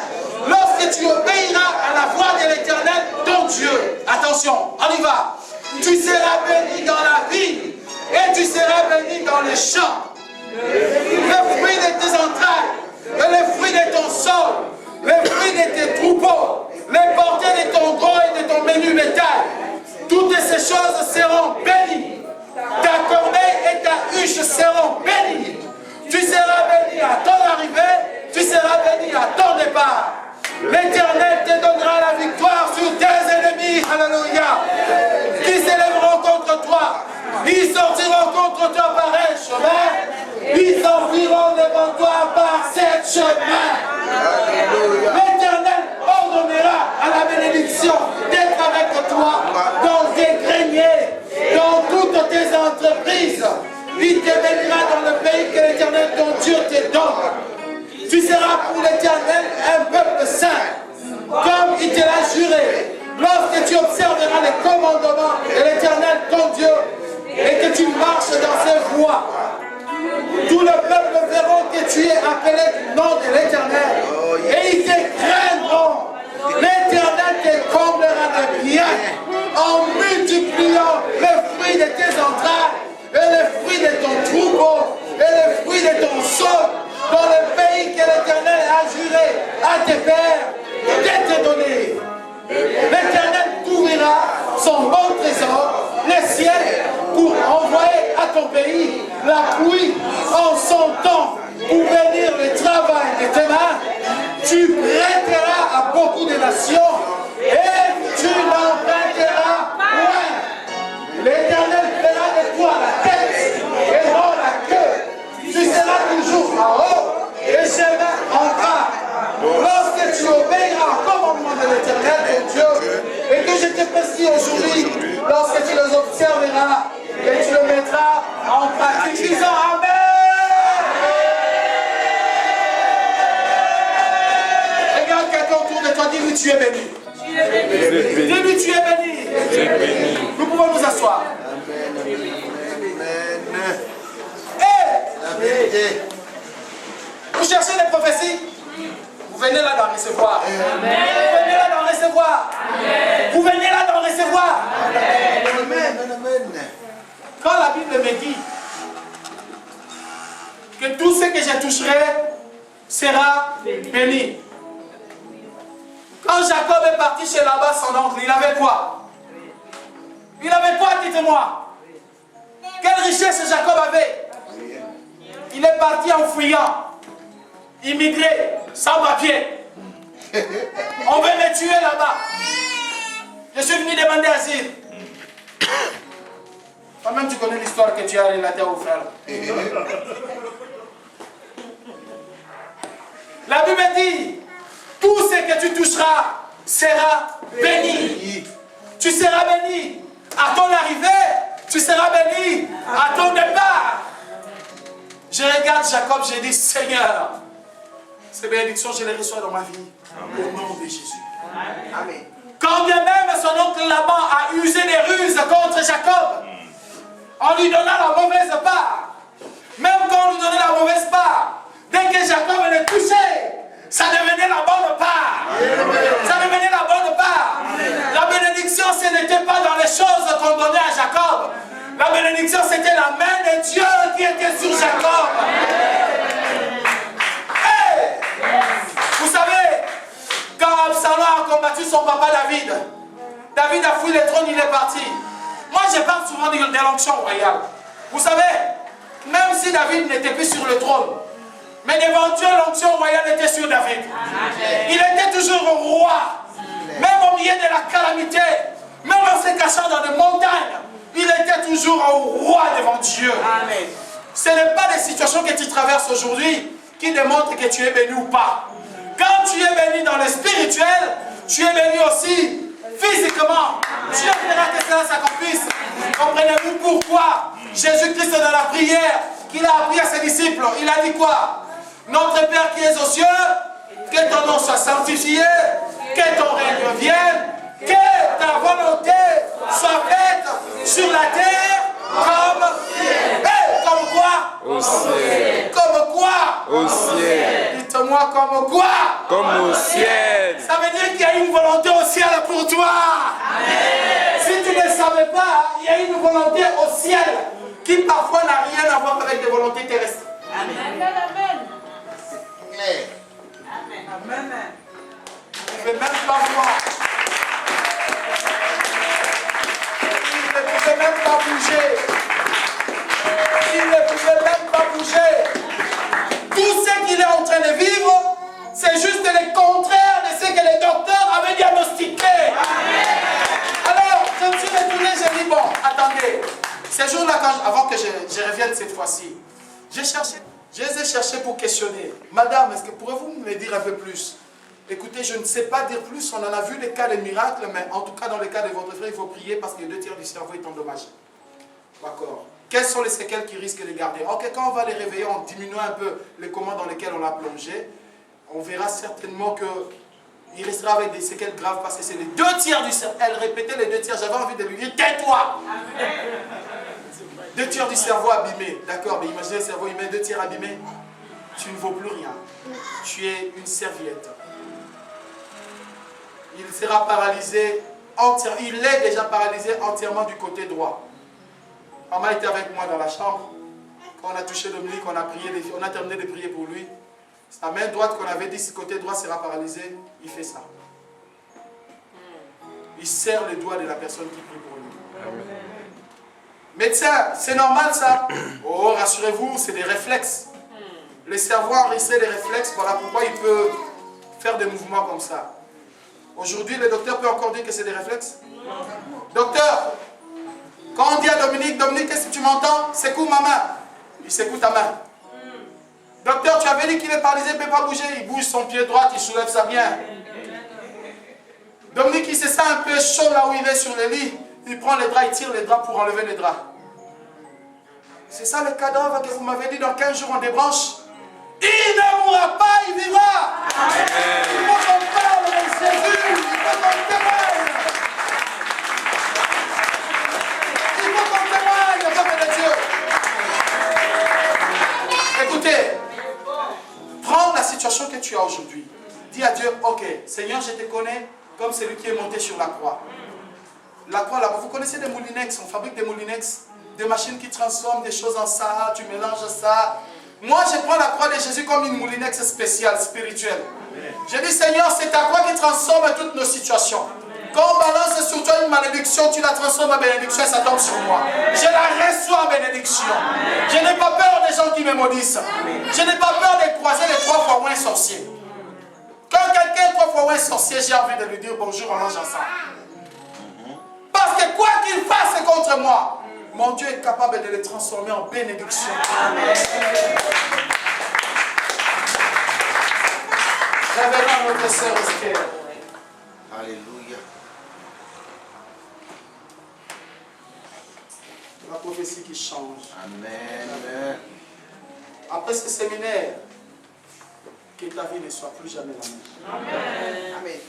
lorsque tu obéiras à la voix de l'Éternel, ton Dieu. Attention, on y va. Tu seras béni dans la vie et tu seras béni dans les champs. Le fruit de tes entrailles, et le fruit de ton sol, le fruit de tes troupeaux, les portées de ton gros et de ton menu bétail, toutes ces choses seront bénies. Ta corbeille et ta huche seront bénies. Tu seras béni à ton arrivée, tu seras béni à ton départ. L'Éternel te donnera la victoire sur tes ennemis. Alléluia. Qui s'élèveront contre toi. Ils sortiront contre toi par un chemin. Ils s'enfuiront devant toi par sept chemins. L'Éternel ordonnera à la bénédiction d'être avec toi dans tes greniers, dans toutes tes entreprises. Il te bénira dans le pays que l'Éternel ton Dieu te donne. Tu seras pour l'Éternel un peuple saint, comme il te l'a juré. Lorsque tu observeras les commandements de l'Éternel ton Dieu et que tu marches dans ses voies, tout le peuple verra que tu es appelé du nom de l'Éternel et ils te craindront. L'Éternel te comblera de bien en multipliant les fruits de tes entrailles et les fruits de ton troupeau et les fruits de ton sol dans le pays que l'Éternel a juré à tes pères de te donner. L'Éternel t'ouvrira son bon trésor, le ciel, pour envoyer à ton pays la pluie en son temps pour bénir le travail de tes mains. Tu prêteras à beaucoup de nations et tu n'emprunteras point. L'Éternel fera de toi la tête et non la queue. Tu seras toujours en haut et jamais en bas. Lorsque tu obéiras au commandement de l'Éternel, ton Dieu, et que je te prescris aujourd'hui, lorsque tu les observeras et tu le mettras en pratique, disant Amen. tu es béni. Dis-lui, tu es béni. Nous pouvons nous asseoir. Vous cherchez les prophéties? Vous venez là d'en recevoir. Vous venez là d'en recevoir. Vous venez là d'en recevoir. Quand la Bible me dit que tout ce que je toucherai sera béni. Quand Jacob est parti chez Laban, son oncle, il avait quoi? Il avait quoi, dites-moi? Quelle richesse Jacob avait? Il est parti en fuyant, immigré, sans papier. On veut me tuer là-bas. Je suis venu demander asile. Toi-même, tu connais l'histoire que tu as relatée aux frères. La Bible dit, tout ce que tu toucheras sera béni. Tu seras béni à ton arrivée, tu seras béni à ton départ. Je regarde Jacob, je dis, Seigneur, ces bénédictions, je les reçois dans ma vie. Au nom de Jésus. Amen. Quand bien même son oncle Laban a usé des ruses contre Jacob, en lui donnant la mauvaise part, même quand on lui donnait la mauvaise part, dès que Jacob le touchait, ça devenait la bonne part. Ça devenait la bonne part. La bénédiction, ce n'était pas dans les choses qu'on donnait à Jacob. La bénédiction, c'était la main de Dieu qui était sur Jacob. Hey! Vous savez, quand Absalom a combattu son papa David, David a fui le trône, il est parti. Moi, je parle souvent de l'onction royale. Vous savez, même si David n'était plus sur le trône, mais d'éventuelle onction royale était sur David. Il était toujours roi. Même au milieu de la calamité, même en se cachant dans des montagnes, il était toujours un roi devant Dieu. Amen. Ce n'est pas des situations que tu traverses aujourd'hui qui démontrent que tu es béni ou pas. Quand tu es béni dans le spirituel, tu es béni aussi physiquement. Dieu fera que cela s'accomplisse. Comprenez-vous pourquoi Jésus-Christ dans la prière qu'il a appris à ses disciples, il a dit quoi? Notre Père qui es aux cieux, que ton nom soit sanctifié, que ton règne vienne, que ta volonté soit faite sur la terre comme... comme quoi? Au ciel. Comme quoi? Au ciel. Dites-moi comme quoi? Comme au ciel. Ça veut dire qu'il y a une volonté au ciel pour toi. Amen. Si tu ne le savais pas, il y a une volonté au ciel qui parfois n'a rien à voir avec des volontés terrestres. Amen. Amen. Amen. Il ne pouvait même pas voir. Il ne pouvait même pas bouger. Il ne pouvait même pas bouger. Tout ce qu'il est en train de vivre, c'est juste le contraire de ce que les docteurs avaient diagnostiqué. Alors, je me suis retourné, j'ai dit, bon, attendez. Ces jours-là, avant que je revienne cette fois-ci, je les ai cherchés pour questionner. Madame, est-ce que pourriez-vous me dire un peu plus? Écoutez, je ne sais pas dire plus, on en a vu des cas de miracles, mais en tout cas, dans le cas de votre frère, il faut prier parce que les 2 tiers du cerveau est endommagé. D'accord. Quelles sont les séquelles qui risquent de les garder? Ok, quand on va les réveiller en diminuant un peu les comas dans lesquels on l'a plongé, on verra certainement qu'il restera avec des séquelles graves parce que c'est les 2 tiers du cerveau. Elle répétait les 2 tiers. J'avais envie de lui dire, tais-toi! 2 tiers du cerveau abîmé. D'accord, mais imaginez le cerveau humain, 2 tiers abîmé. Tu ne vaux plus rien. Tu es une serviette. Il sera paralysé entièrement. Il est déjà paralysé entièrement du côté droit. Maman était avec moi dans la chambre. Quand on a touché Dominique, on a terminé de prier pour lui. Sa main droite qu'on avait dit, ce côté droit sera paralysé, il fait ça. Il serre les doigts de la personne qui prie pour lui. Médecin, c'est normal ça? Oh, rassurez-vous, c'est des réflexes. Le cerveau enregistré des réflexes, voilà pourquoi il peut faire des mouvements comme ça. Aujourd'hui, le docteur peut encore dire que c'est des réflexes? Docteur, quand on dit à Dominique, Dominique, est-ce que tu m'entends? Secoue ma main. Il secoue ta main. Docteur, tu avais dit qu'il est paralysé, il ne peut pas bouger. Il bouge son pied droit, il soulève sa bien. Dominique, il se sent un peu chaud là où il est sur le lit. Il prend les draps, il tire les draps pour enlever les draps. C'est ça le cadavre que vous m'avez dit dans 15 jours on débranche. Il ne mourra pas, il vivra. Il faut qu'on parle Jésus, il faut qu'on témoigne. Il faut qu'on témoigne, peuple de Dieu. Écoutez, prends la situation que tu as aujourd'hui. Dis à Dieu, ok, Seigneur, je te connais comme celui qui est monté sur la croix. La croix là-bas, vous connaissez des moulinex, on fabrique des moulinex, des machines qui transforment des choses en ça, tu mélanges ça. Moi, je prends la croix de Jésus comme une moulinex spéciale, spirituelle. Je dis, Seigneur, c'est ta croix qui transforme toutes nos situations. Quand on balance sur toi une malédiction, tu la transformes en bénédiction et ça tombe sur moi. Je la reçois en bénédiction. Je n'ai pas peur des gens qui me maudissent. Je n'ai pas peur de croiser les 3 fois ou un sorcier. Quand quelqu'un est 3 fois ou un sorcier, j'ai envie de lui dire bonjour, on mange ensemble. Parce que quoi qu'il fasse contre moi, mon Dieu est capable de les transformer en bénédiction. Amen. Révérend notre sœur Esther. Alléluia. La prophétie qui change. Amen. Après ce séminaire, que ta vie ne soit plus jamais la même. Amen. Amen.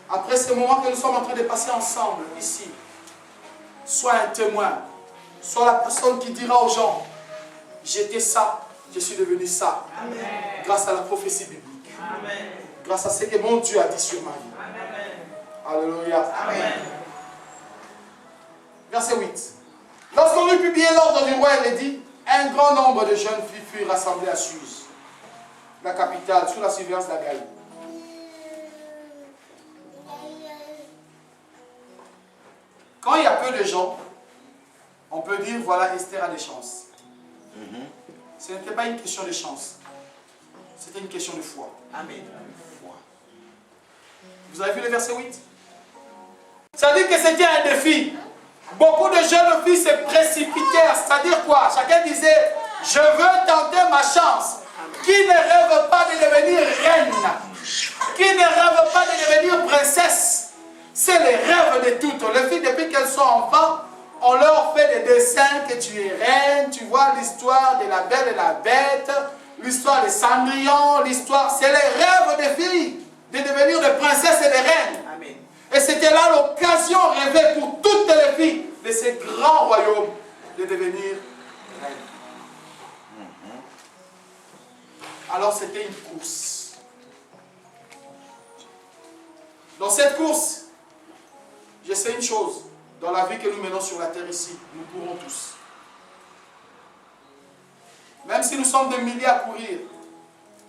Après ce moment que nous sommes en train de passer ensemble ici, sois un témoin, sois la personne qui dira aux gens, j'étais ça, je suis devenu ça. Amen. Grâce à la prophétie biblique. Amen. Grâce à ce que mon Dieu a dit sur ma vie. Amen. Alléluia. Amen. Verset 8. Lorsqu'on eut publié l'ordre du roi, il est dit, un grand nombre de jeunes filles furent rassemblées à Suse, la capitale, sous la surveillance d'Agali. Quand il y a peu de gens, on peut dire, voilà, Esther a des chances. Ce n'était pas une question de chance. C'était une question de foi. Amen. Vous avez vu le verset 8? Ça dit que c'était un défi. Beaucoup de jeunes filles se précipitèrent. C'est-à-dire quoi? Chacun disait, je veux tenter ma chance. Qui ne rêve pas de devenir reine? Qui ne rêve pas de devenir princesse? C'est le rêve de toutes. Les filles, depuis qu'elles sont enfants, on leur fait des dessins que tu es reine. Tu vois l'histoire de la belle et la bête, l'histoire de Cendrillon, l'histoire. C'est le rêve des filles de devenir des princesses et des reines. Amen. Et c'était là l'occasion rêvée pour toutes les filles de ces grands royaumes de devenir reines. Alors c'était une course. Dans cette course, je sais une chose, dans la vie que nous menons sur la terre ici, nous courons tous. Même si nous sommes des milliers à courir,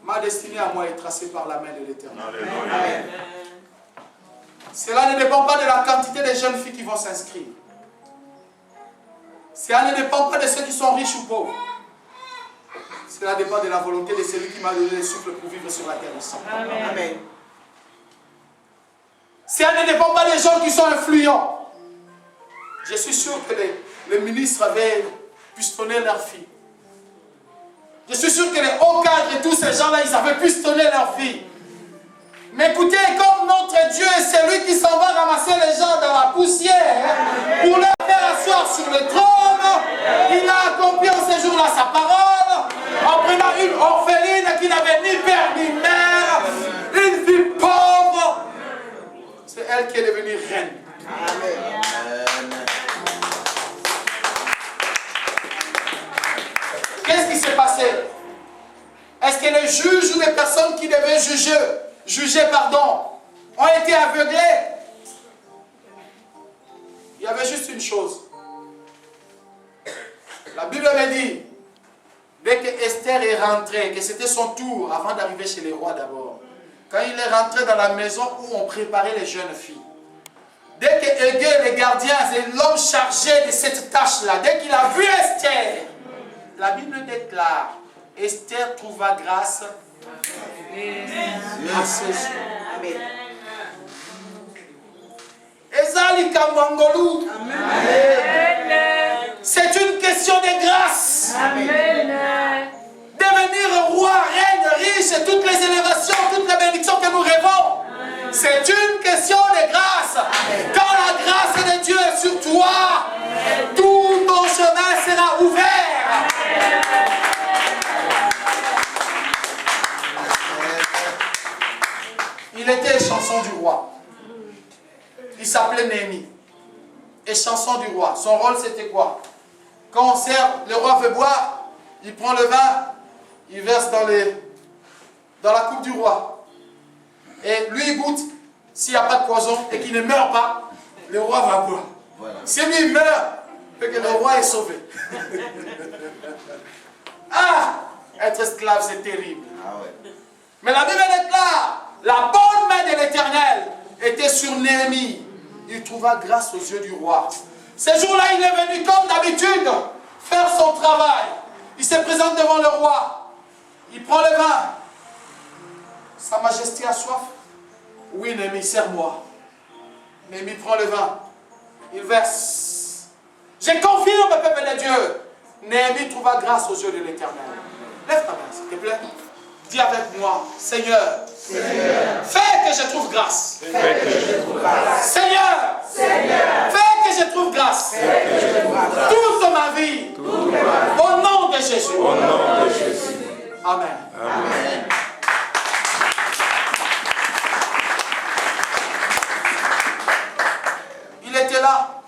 ma destinée à moi est tracée par la main de l'Éternel. Amen. Cela ne dépend pas de la quantité de jeunes filles qui vont s'inscrire. Cela ne dépend pas de ceux qui sont riches ou pauvres. Cela dépend de la volonté de celui qui m'a donné le souffle pour vivre sur la terre ici. Amen. Amen. Cela ne dépend pas des gens qui sont influents. Je suis sûr que les ministres avaient pistonné leurs filles. Je suis sûr que les hauts cadres et tous ces gens-là, ils avaient pistonné leurs filles. Mais écoutez, comme notre Dieu est celui qui s'en va ramasser les gens dans la poussière pour les faire asseoir sur le trône, il a accompli en ce jour-là sa parole en prenant une orpheline qui n'avait ni père ni mère, une fille pauvre. C'est elle qui est devenue reine. Amen. Qu'est-ce qui s'est passé? Est-ce que les juges ou les personnes qui devaient juger, ont été aveuglés? Il y avait juste une chose. La Bible me dit, dès que Esther est rentrée, que c'était son tour avant d'arriver chez les rois d'abord, quand il est rentré dans la maison où on préparait les jeunes filles, dès que Hégé, les gardiens et l'homme chargé de cette tâche-là, dès qu'il a vu Esther, la Bible déclare, Esther trouva grâce à ses yeux. Amen. C'est une question de grâce. Amen. Devenir roi, reine, riche, et toutes les élévations, toutes les bénédictions que nous rêvons, c'est une question de grâce. Amen. Quand la grâce de Dieu est sur toi, amen, tout ton chemin sera ouvert. Amen. Il était Il s'appelait Néhémie. Et chanson du roi. Son rôle, c'était quoi? Quand on sert, le roi veut boire, il prend le vin, il verse dans la coupe du roi. Et lui, il goûte. S'il n'y a pas de poison et qu'il ne meurt pas, le roi va boire. Voilà. Si lui, il meurt, fait que le roi est sauvé. Ah! Être esclave, c'est terrible. Ah ouais. Mais la Bible déclare, la bonne main de l'Éternel était sur Néhémie. Il trouva grâce aux yeux du roi. Ce jour-là, il est venu comme d'habitude faire son travail. Il se présente devant le roi. Il prend le vin. Sa Majesté a soif. Oui, Néhémie, sers-moi. Néhémie prend le vin. Il verse. Je confirme, peuple de Dieu. Néhémie trouva grâce aux yeux de l'Éternel. Lève ta main, s'il te plaît. Dis avec moi, Seigneur, fais que je trouve grâce. Seigneur, fais que je trouve grâce. Toute ma vie. Au nom de Jésus. Amen. Amen. Il était là.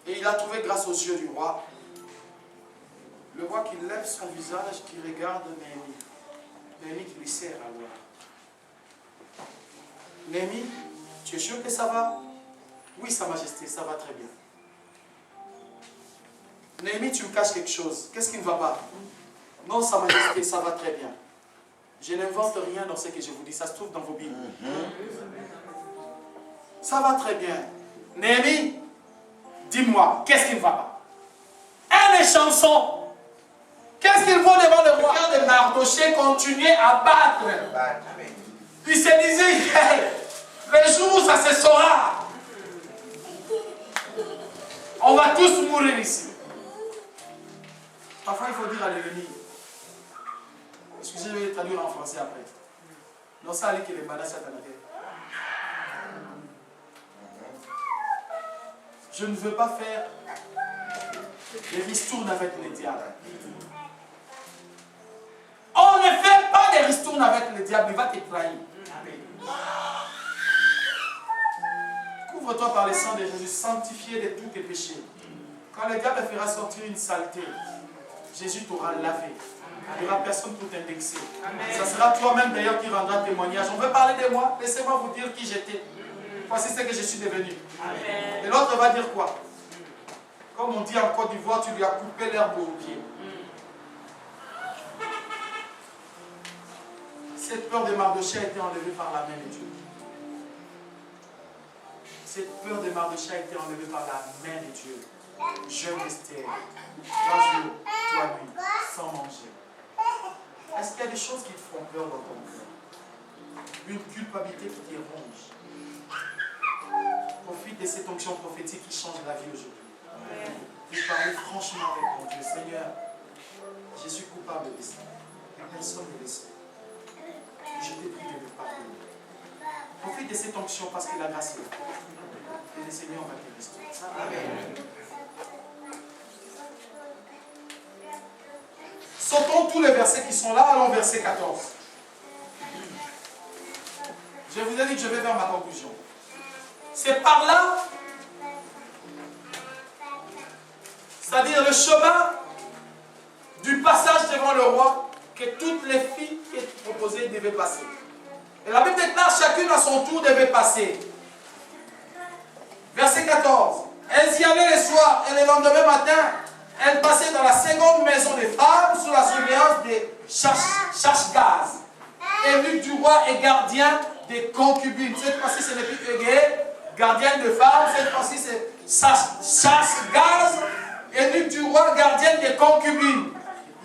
Et il a trouvé grâce aux yeux du roi. Le roi qui lève son visage, qui regarde Néhémie. Néhémie qui lui serre à l'oreille. Néhémie, tu es sûr que ça va? Oui, Sa Majesté, ça va très bien. Néhémie, tu me caches quelque chose. Qu'est-ce qui ne va pas? Non, Sa Majesté, ça va très bien. Je n'invente rien dans ce que je vous dis. Ça se trouve dans vos Bibles. Ça va très bien. Néhémie, dis-moi, qu'est-ce qui ne va pas? Un des chansons. Qu'est-ce qu'il faut devant le roi? Le Mardochée continuait à battre. Il se disait, le jour où ça se saura, on va tous mourir ici. Parfois, il faut dire à l'ennemi. Excusez-moi, je vais traduire en français après. Non, ça allait que les malades satanés. Je ne veux pas faire des ristournes avec les diables. On ne fait pas des ristournes avec le diable, il va te trahir. Couvre-toi par le sang de Jésus, sanctifié de tous tes péchés. Quand le diable fera sortir une saleté, Jésus t'aura lavé. Il n'y aura personne pour t'indexer. Ça sera toi-même d'ailleurs qui rendra témoignage. On veut parler de moi, laissez-moi vous dire qui j'étais. Voici ce que je suis devenu. Amen. Et l'autre va dire quoi? Comme on dit en Côte d'Ivoire, tu lui as coupé l'herbe au pied. Cette peur de Mardochée a été enlevée par la main de Dieu. Cette peur de Mardochée a été enlevée par la main de Dieu. Jeune Esther, 3 jours, 3 nuits, sans manger. Est-ce qu'il y a des choses qui te font peur dans ton cœur? Une culpabilité qui te ronge. Profite de cette onction prophétique qui change la vie aujourd'hui. Et parler franchement avec ton Dieu. Seigneur, je suis coupable de ça. Et personne ne le sait. Je t'ai pris de me pardonner. Profite de cette onction parce que la grâce est là. Et le Seigneur va te restaurer. Amen. Sautons tous les versets qui sont là. Allons verset 14. Je vous ai dit que je vais vers ma conclusion. C'est par là, c'est-à-dire le chemin du passage devant le roi, que toutes les filles qui étaient proposées devaient passer. Et la Bible déclare chacune à son tour devait passer. Verset 14. Elles y allaient le soir et le lendemain matin, elles passaient dans la seconde maison des femmes sous la surveillance des Cherchgaz, eunuques du roi et gardien des concubines. Cette fois-ci, ce n'est plus Égé, gardienne de femmes. Cette fois-ci, c'est Cherchgaz, eunuque du roi, gardienne des concubines.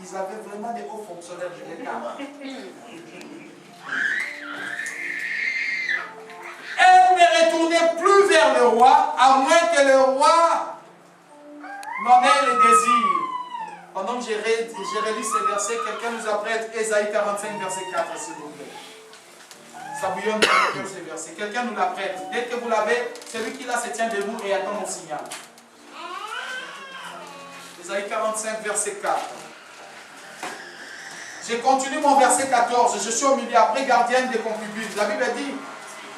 Ils avaient vraiment des hauts fonctionnaires de l'État. Elle ne retournait plus vers le roi, à moins que le roi n'en ait le désir. Pendant que j'ai relu ces versets, quelqu'un nous apprête Ésaïe 45, verset 4, s'il vous plaît. Ça bouillonne dans le cœur ces versets. Quelqu'un nous l'apprête. Dès que vous l'avez, celui qui là se tient debout et attend mon signal. Ésaïe 45, verset 4. Je continue mon verset 14. Je suis au milieu, après gardienne des concubines. La Bible dit,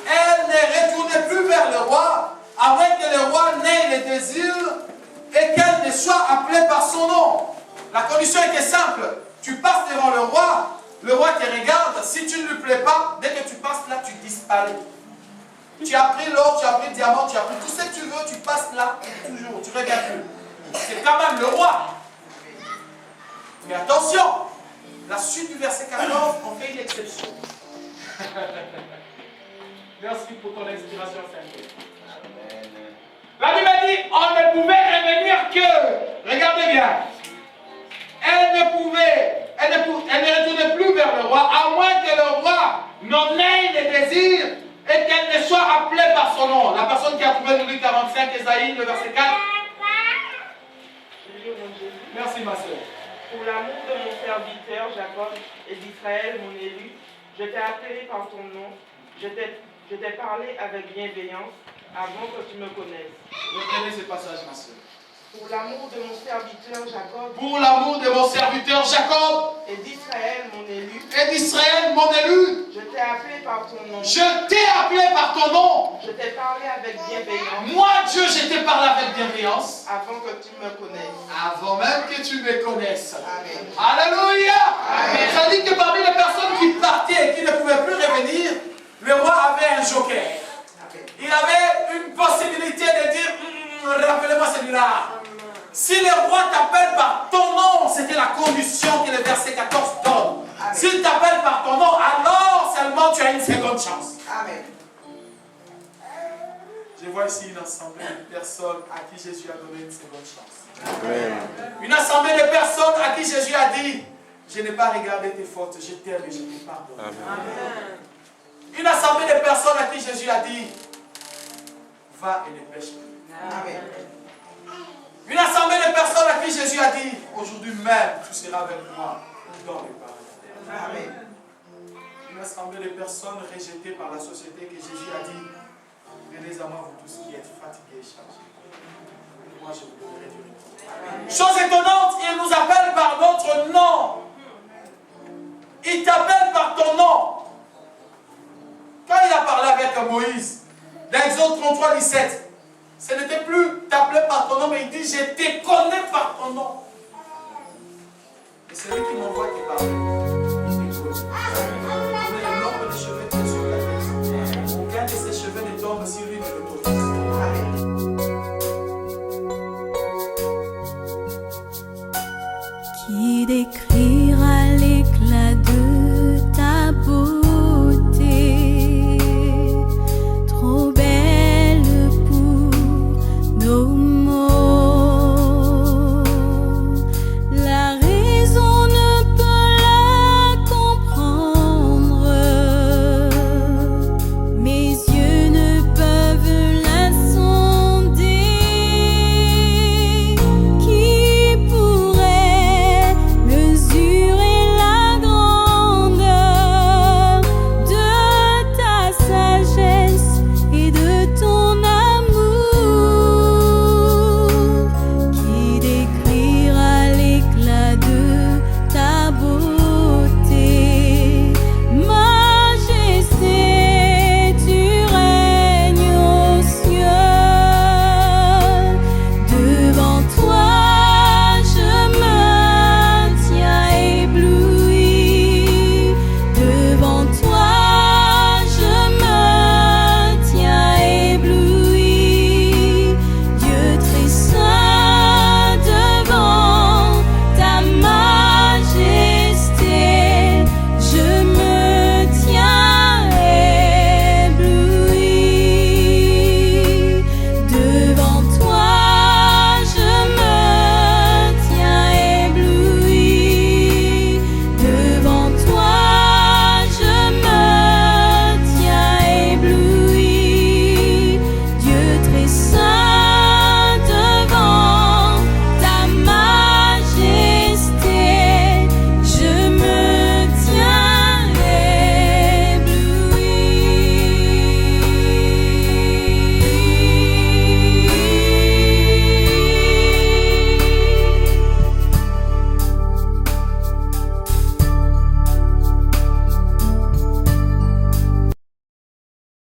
elle ne retournait plus le roi, à moins que le roi n'ait les désirs et qu'elle ne soit appelée par son nom. La condition était simple. Tu passes devant le roi te regarde. Si tu ne lui plais pas, dès que tu passes là, tu disparais. Tu as pris l'or, tu as pris le diamant, tu as pris tout ce que tu veux, tu passes là, toujours, tu ne regardes plus. C'est quand même le roi. Mais attention, la suite du verset 14, on fait une exception. Merci pour ton inspiration, Saint-Pierre. La Bible dit, on ne pouvait revenir que, regardez bien, elle ne retournait plus vers le roi, à moins que le roi n'en ait les désirs et qu'elle ne soit appelée par son nom. La personne qui a trouvé Numéro 45, Ésaïe, le verset 4. Merci, ma soeur. Pour l'amour de mon serviteur Jacob et d'Israël, mon élu, je t'ai appelé par ton nom, je t'ai parlé avec bienveillance avant que tu me connaisses. Reprenez ce passage, ma soeur. Pour l'amour de mon serviteur Jacob Pour l'amour de mon serviteur Jacob et d'Israël, mon élu, je t'ai appelé par ton nom. Je t'ai appelé par ton nom. Je t'ai parlé avec bienveillance. Moi, Dieu, je t'ai parlé avec bienveillance. Avant que tu me connaisses. Avant même que tu me connaisses. Amen. Alléluia. Amen. Ça dit que parmi les personnes qui partaient et qui ne pouvaient plus revenir, le roi avait un joker. Il avait une possibilité de dire, rappelez-moi celui-là. Si le roi t'appelle par ton nom, c'était la condition que le verset 14 donne. S'il t'appelle par ton nom, alors seulement tu as une seconde chance. Amen. Je vois ici une assemblée de personnes à qui Jésus a donné une seconde chance. Amen. Une assemblée de personnes à qui Jésus a dit, je n'ai pas regardé tes fautes, je t'aime et je te pardonne. Amen. Une assemblée de personnes à qui Jésus a dit, va et ne pêche plus. Amen. Une assemblée de personnes à qui Jésus a dit, aujourd'hui même, tu seras avec moi dans les paradis. Amen. Une assemblée de personnes rejetées par la société que Jésus a dit, venez à moi vous tous qui êtes fatigués et chargés. Moi je vous donnerai du repos. Chose étonnante, il nous appelle par notre nom. Il t'appelle par ton nom. Quand il a parlé avec Moïse, dans Exode 33, 17, ce n'était plus t'appeler par ton nom, mais il dit, je te connais par ton nom. Et c'est lui qui m'envoie qui parle.